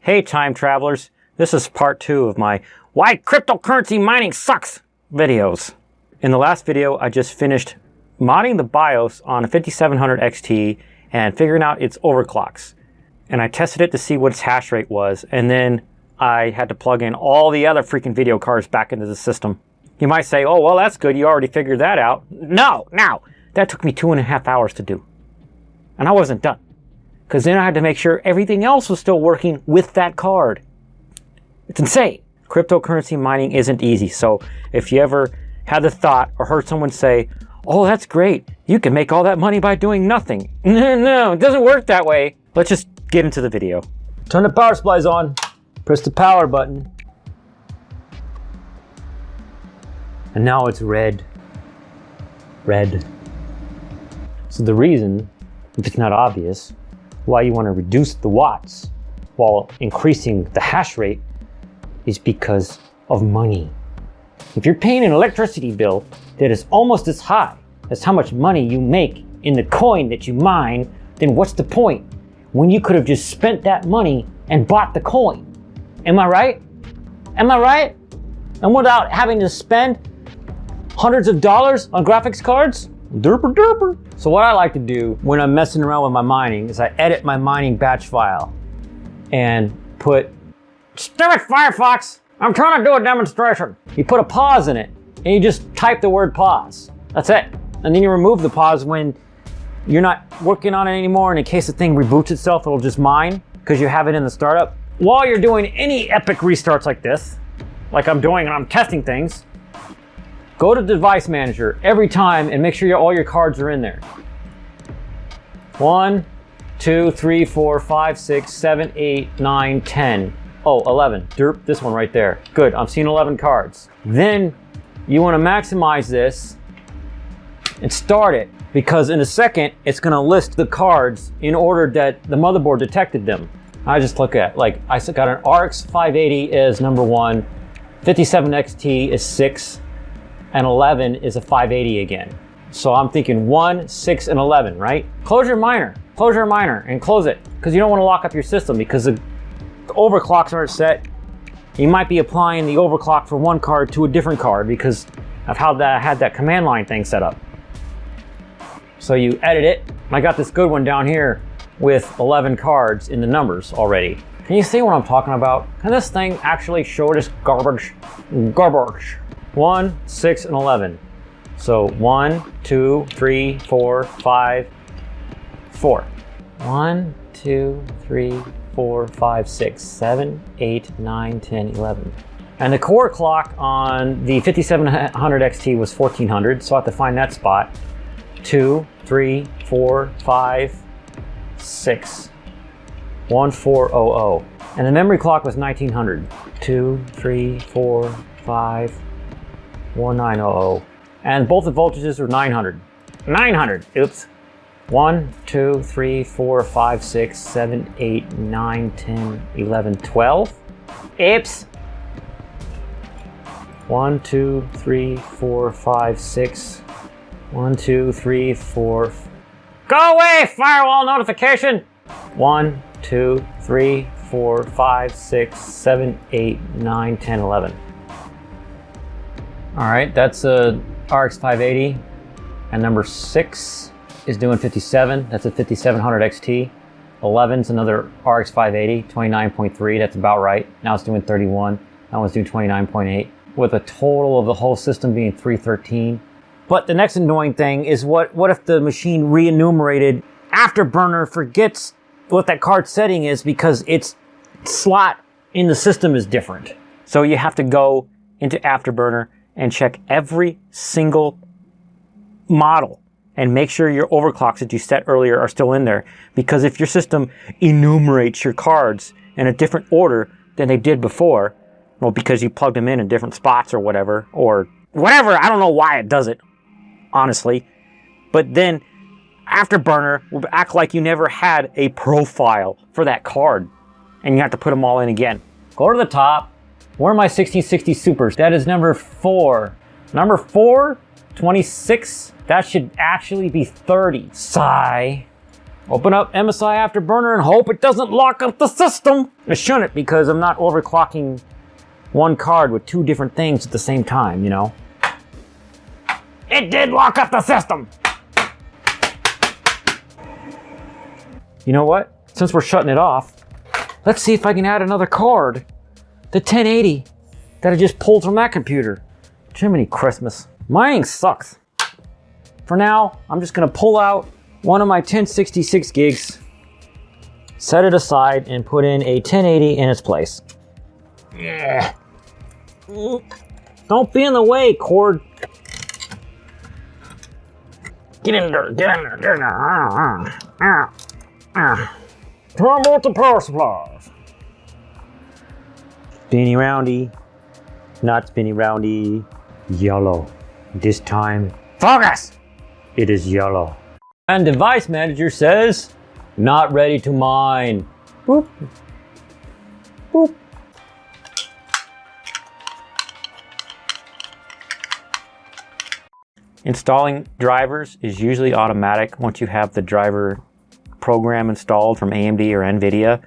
Hey time travelers, this is part 2 of my Why Cryptocurrency Mining Sucks videos. In the last video, I just finished modding the BIOS on a 5700 XT and figuring out its overclocks. And I tested it to see what its hash rate was, and then I had to plug in all the other freaking video cards back into the system. You might say, oh, well, that's good, you already figured that out. No, that took me 2.5 hours to do. And I wasn't done. Because then I had to make sure everything else was still working with that card. It's insane. Cryptocurrency mining isn't easy. So if you ever had the thought or heard someone say, oh, that's great, you can make all that money by doing nothing. No, it doesn't work that way. Let's just get into the video. Turn the power supplies on. Press the power button. And now it's red. Red. So the reason, if it's not obvious, why you want to reduce the watts while increasing the hash rate is because of money. If you're paying an electricity bill that is almost as high as how much money you make in the coin that you mine, then what's the point when you could have just spent that money and bought the coin? Am I right? Am I right? And without having to spend hundreds of dollars on graphics cards? Derper derper. So what I like to do when I'm messing around with my mining is I edit my mining batch file and put, stupid Firefox, I'm trying to do a demonstration. You put a pause in it and you just type the word pause. That's it. And then you remove the pause when you're not working on it anymore, and in case the thing reboots itself, it'll just mine because you have it in the startup. While you're doing any epic restarts like this, like I'm doing and I'm testing things, go to Device Manager every time and make sure all your cards are in there. 1, 2, 3, 4, 5, 6, 7, 8, 9, 10. Oh, 11. Derp, this one right there. Good, I'm seeing 11 cards. Then you want to maximize this and start it, because in a second it's going to list the cards in order that the motherboard detected them. I just look at, like, I got an RX 580 is number 1, 57XT is 6, and 11 is a 580 again. So I'm thinking 1, 6, and 11, right? Close your miner and close it, because you don't want to lock up your system, because the overclocks aren't set. You might be applying the overclock for one card to a different card because of how I had that command line thing set up. So you edit it. I got this good one down here with 11 cards in the numbers already. Can you see what I'm talking about? Can this thing actually show this garbage? Garbage. 1, 6, and 11. So 1, 2, 3, 4, 5, 4. 1, 2, 3, 4, 5, 6, 7, 8, 9, 10, 11. And the core clock on the 5700 XT was 1400, so I have to find that spot. 2, 3, 4, 5, 6. 1400. And the memory clock was 1900. 2, 3, 4, 5, 1900. And both the voltages were 900. 900, oops. 1, 2, 3, 4, 5, 6, 7, 8, 9, 10, 11, 12. Oops. 1, 2, 3, 4, 5, 6. 1, 2, 3, 4. Go away, firewall notification! 1, 2, 3, 4, 5, 6, 7, 8, 9, 10, 11. All right, that's a RX 580, and number 6 is doing 57. That's a 5700 XT. 11's another RX 580, 29.3. That's about right. Now it's doing 31. That one's doing 29.8, with a total of the whole system being 313. But the next annoying thing is what if the machine re-enumerated Afterburner forgets what that card setting is because its slot in the system is different. So you have to go into Afterburner and check every single model and make sure your overclocks that you set earlier are still in there. Because if your system enumerates your cards in a different order than they did before, well, because you plugged them in different spots or whatever, I don't know why it does it, honestly. But then Afterburner will act like you never had a profile for that card, and you have to put them all in again. Go to the top. Where are my 1660 Supers? That is number 4. Number 4, 26. That should actually be 30. Sigh. Open up MSI Afterburner and hope it doesn't lock up the system. It shouldn't, because I'm not overclocking one card with two different things at the same time, you know? It did lock up the system. You know what? Since we're shutting it off, let's see if I can add another card. The 1080 that I just pulled from that computer. Jiminy Christmas. Mining sucks. For now, I'm just gonna pull out one of my 1066 gigs, set it aside, and put in a 1080 in its place. Yeah. Don't be in the way, cord. Get in there, get in there, get in there. Turn off the power supplies. Spinny roundy, not spinny roundy, yellow. This time, focus! It is yellow. And device manager says, not ready to mine. Boop. Boop. Installing drivers is usually automatic once you have the driver program installed from AMD or NVIDIA.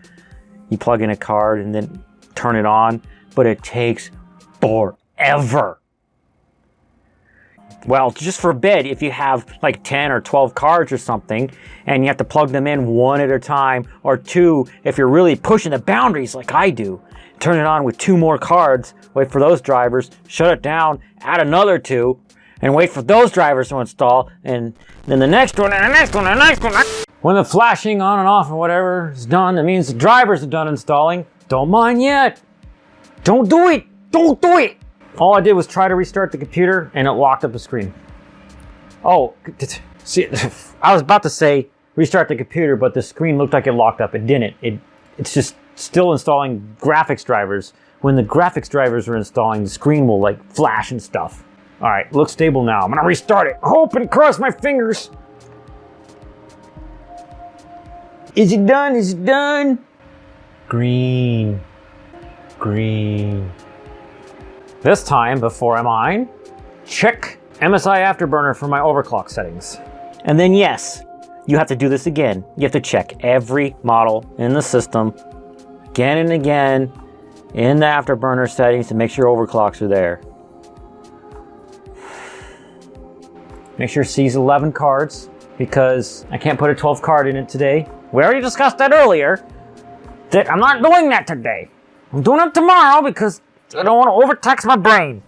You plug in a card and then turn it on, but it takes forever. Well, just forbid if you have like 10 or 12 cards or something and you have to plug them in one at a time, or two if you're really pushing the boundaries like I do. Turn it on with two more cards, wait for those drivers, shut it down, add another two, and wait for those drivers to install, and then the next one, and the next one, and the next one. When the flashing on and off or whatever is done, it means the drivers are done installing. Don't mind yet. Don't do it. Don't do it. All I did was try to restart the computer and it locked up the screen. Oh, see, I was about to say restart the computer, but the screen looked like it locked up. It didn't. It's just still installing graphics drivers. When the graphics drivers are installing, the screen will like flash and stuff. All right, looks stable now. I'm gonna restart it. Hope and cross my fingers. Is it done? Is it done? Green. Green. This time, before I mine, check MSI Afterburner for my overclock settings. And then yes, you have to do this again. You have to check every model in the system again and again in the Afterburner settings to make sure overclocks are there. Make sure C's 11 cards, because I can't put a 12 card in it today. We already discussed that earlier. I'm not doing that today. I'm doing it tomorrow because I don't want to overtax my brain.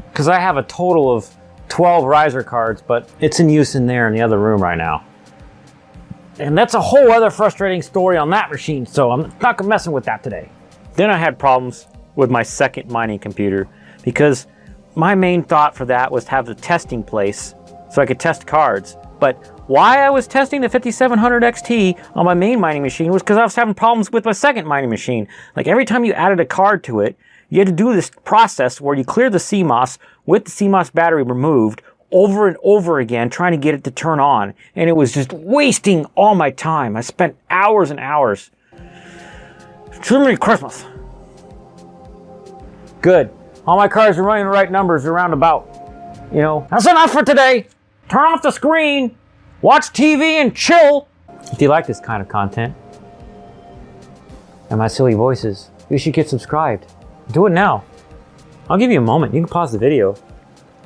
Because I have a total of 12 riser cards, but it's in use in there in the other room right now. And that's a whole other frustrating story on that machine, so I'm not messing with that today. Then I had problems with my second mining computer, because my main thought for that was to have the testing place so I could test cards. But why I was testing the 5700 XT on my main mining machine was because I was having problems with my second mining machine. Like every time you added a card to it, you had to do this process where you clear the CMOS with the CMOS battery removed over and over again, trying to get it to turn on. And it was just wasting all my time. I spent hours and hours. Truly Christmas. Good. All my cards are running the right numbers around about. You know, that's enough for today. Turn off the screen, watch TV and chill. If you like this kind of content and my silly voices, you should get subscribed. Do it now. I'll give you a moment. You can pause the video,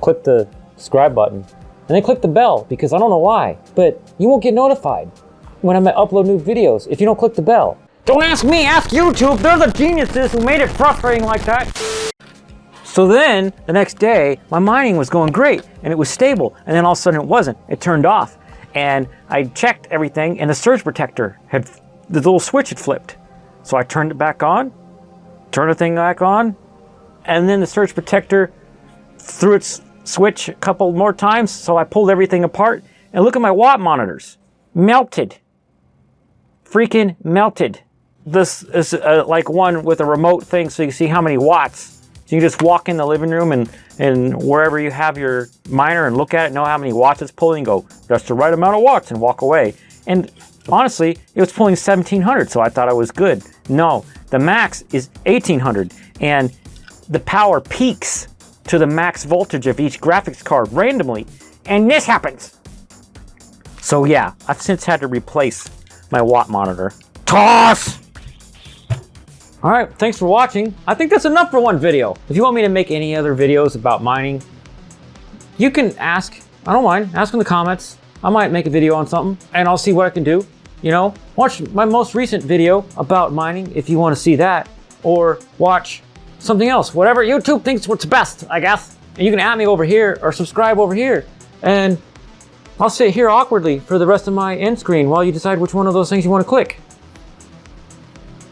click the subscribe button, and then click the bell, because I don't know why, but you won't get notified when I upload new videos if you don't click the bell. Don't ask me, ask YouTube. They're the geniuses who made it frustrating like that. So then, the next day, my mining was going great, and it was stable, and then all of a sudden it wasn't. It turned off, and I checked everything, and the surge protector the little switch had flipped. So I turned it back on, turned the thing back on, and then the surge protector threw its switch a couple more times, so I pulled everything apart, and look at my watt monitors. Melted. Freaking melted. This is like one with a remote thing, so you can see how many watts. So you can just walk in the living room and wherever you have your miner and look at it, know how many watts it's pulling, and go, that's the right amount of watts, and walk away. And honestly, it was pulling 1700, so I thought I was good. No, the max is 1800, and the power peaks to the max voltage of each graphics card randomly, and this happens. So yeah, I've since had to replace my watt monitor. Toss! All right, thanks for watching. I think that's enough for one video. If you want me to make any other videos about mining, you can ask. I don't mind. Ask in the comments. I might make a video on something and I'll see what I can do. You know, watch my most recent video about mining if you want to see that, or watch something else, whatever YouTube thinks what's best, I guess. And you can add me over here or subscribe over here. And I'll sit here awkwardly for the rest of my end screen while you decide which one of those things you want to click.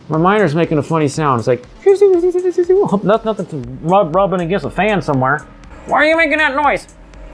My miner's making a funny sound. It's like, nothing rubbing against a fan somewhere. Why are you making that noise?